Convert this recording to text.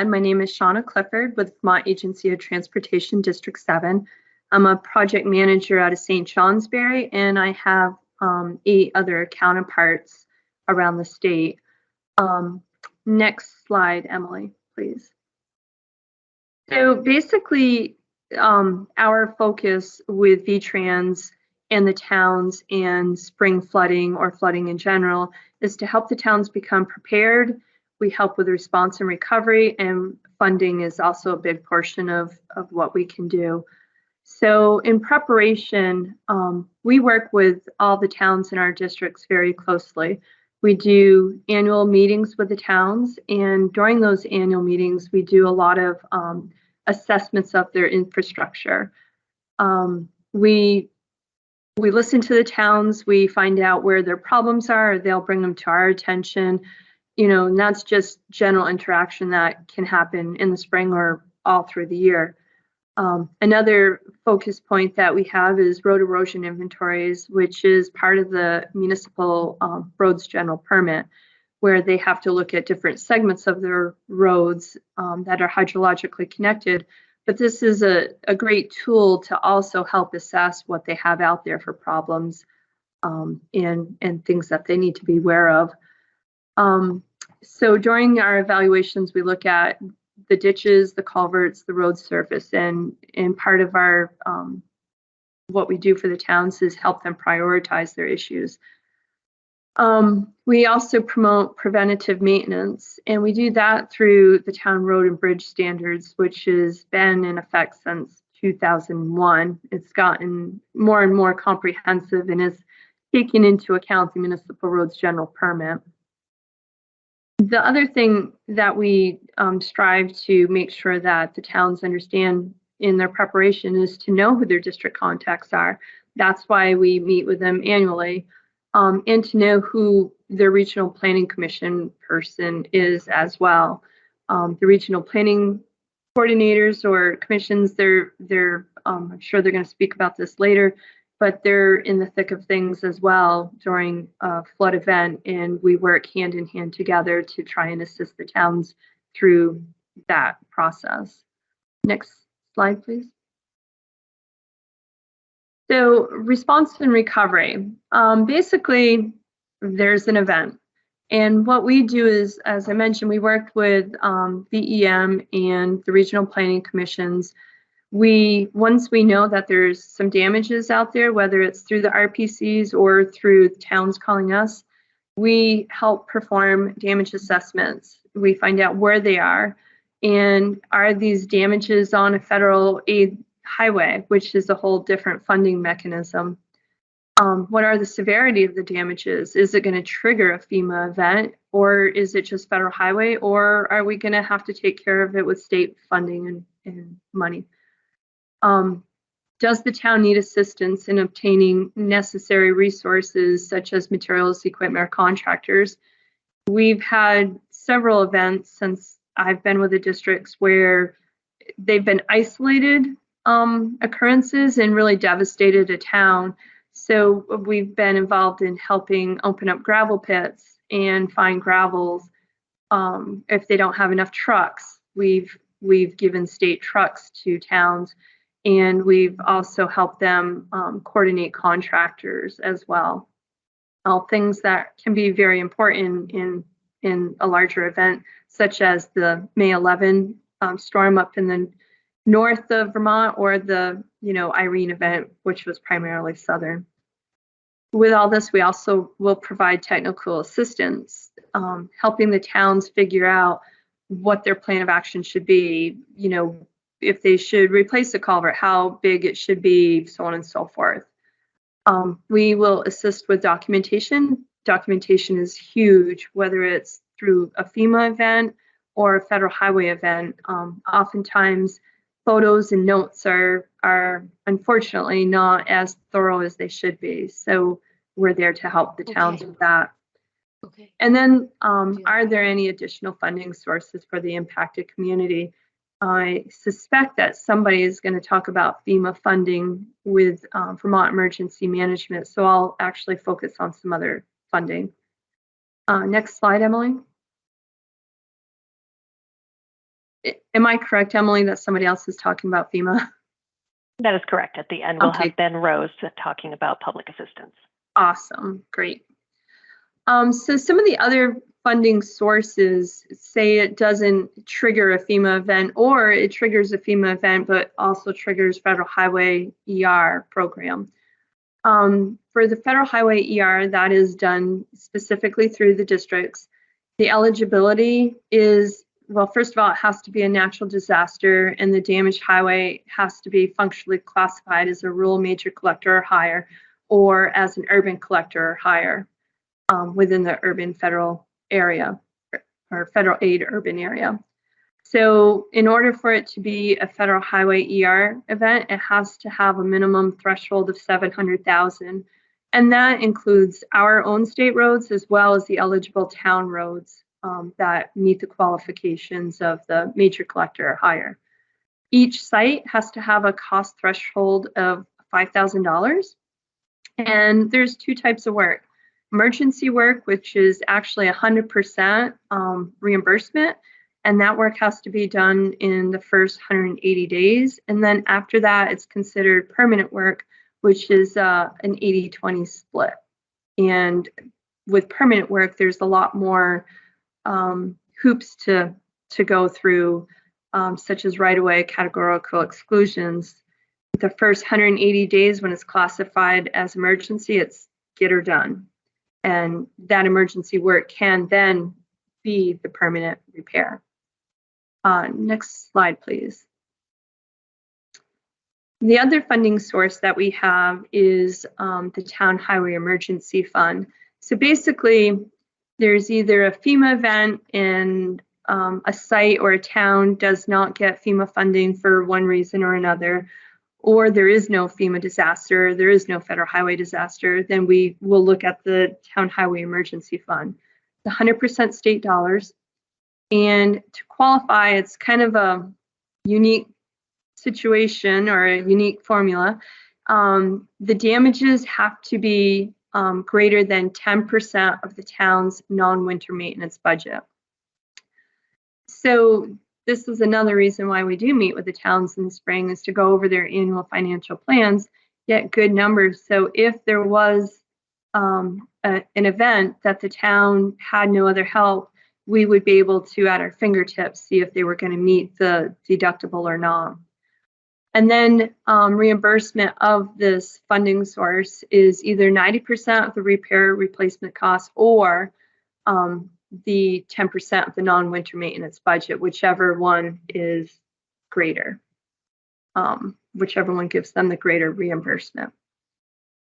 My name is Shauna Clifford with Vermont Agency of Transportation District 7. I'm a project manager out of St. Johnsbury, and I have 8 other counterparts around the state. Next slide, Emily, please. So basically, our focus with VTrans and the towns and spring flooding or flooding in general is to help the towns become prepared. We help with response and recovery, and funding is also a big portion of what we can do. So in preparation, we work with all the towns in our districts very closely. We do annual meetings with the towns, and during those annual meetings, we do a lot of assessments of their infrastructure. We listen to the towns, we find out where their problems are, they'll bring them to our attention. And that's just general interaction that can happen in the spring or all through the year. Another focus point that we have is road erosion inventories, which is part of the municipal roads general permit, where they have to look at different segments of their roads that are hydrologically connected. But this is a great tool to also help assess what they have out there for problems and things that they need to be aware of. So during our evaluations, we look at the ditches, the culverts, the road surface, and part of our what we do for the towns is help them prioritize their issues. We also promote preventative maintenance, and we do that through the town road and bridge standards, which has been in effect since 2001. It's gotten more and more comprehensive and is taking into account the municipal roads general permit. The other thing that we strive to make sure that the towns understand in their preparation is to know who their district contacts are. That's why we meet with them annually, and to know who their regional planning commission person is as well. The regional planning coordinators or commissions, I'm sure they're going to speak about this later, but they're in the thick of things as well during a flood event, and we work hand in hand together to try and assist the towns through that process. Next slide, please. So response and recovery. Basically, there's an event. And what we do is, as I mentioned, we worked with VEM and the regional planning commissions. Once we know that there's some damages out there, whether it's through the RPCs or through the towns calling us, we help perform damage assessments. We find out where they are, and are these damages on a federal aid highway, which is a whole different funding mechanism. What are the severity of the damages? Is it going to trigger a FEMA event, or is it just federal highway, or are we going to have to take care of it with state funding and money? Does the town need assistance in obtaining necessary resources such as materials, equipment, or contractors? We've had several events since I've been with the districts where they've been isolated occurrences and really devastated a town. So we've been involved in helping open up gravel pits and find gravels. If they don't have enough trucks, we've given state trucks to towns. And we've also helped them coordinate contractors as well. All things that can be very important in a larger event, such as the May 11 storm up in the north of Vermont, or the Irene event, which was primarily southern. With all this, we also will provide technical assistance, helping the towns figure out what their plan of action should be. If they should replace the culvert, how big it should be, so on and so forth. We will assist with documentation. Documentation is huge, whether it's through a FEMA event or a federal highway event. Oftentimes, photos and notes are unfortunately not as thorough as they should be. So we're there to help the towns with that. Okay. And then, are there any additional funding sources for the impacted community? I suspect that somebody is going to talk about FEMA funding with Vermont Emergency Management, so I'll actually focus on some other funding. Next slide, Emily. Am I correct, Emily, that somebody else is talking about FEMA? That is correct. At the end, we'll Okay. have Ben Rose talking about public assistance. Awesome, great. So some of the other funding sources, say it doesn't trigger a FEMA event, or it triggers a FEMA event, but also triggers Federal Highway ER program. For the Federal Highway ER, that is done specifically through the districts. The eligibility is, well, first of all, it has to be a natural disaster, and the damaged highway has to be functionally classified as a rural major collector or higher, or as an urban collector or higher within the urban federal area or federal aid urban area. So in order for it to be a Federal Highway ER event, it has to have a minimum threshold of 700,000. And that includes our own state roads as well as the eligible town roads that meet the qualifications of the major collector or higher. Each site has to have a cost threshold of $5,000. And there's two types of work. Emergency work, which is actually 100% reimbursement, and that work has to be done in the first 180 days. And then after that, it's considered permanent work, which is an 80-20 split. And with permanent work, there's a lot more hoops to go through, such as right-of-way categorical exclusions. The first 180 days, when it's classified as emergency, it's get her done. And that emergency work can then be the permanent repair. Next slide, please. The other funding source that we have is the Town Highway Emergency Fund. So basically, there's either a FEMA event and a site or a town does not get FEMA funding for one reason or another, or there is no FEMA disaster, there is no federal highway disaster, then we will look at the Town Highway Emergency Fund. It's 100% state dollars. And to qualify, it's kind of a unique situation or a unique formula. The damages have to be greater than 10% of the town's non-winter maintenance budget. So this is another reason why we do meet with the towns in the spring, is to go over their annual financial plans, get good numbers. So if there was an event that the town had no other help, we would be able to, at our fingertips, see if they were going to meet the deductible or not. And then reimbursement of this funding source is either 90% of the repair replacement cost or the 10% of the non-winter maintenance budget, whichever one is greater, whichever one gives them the greater reimbursement.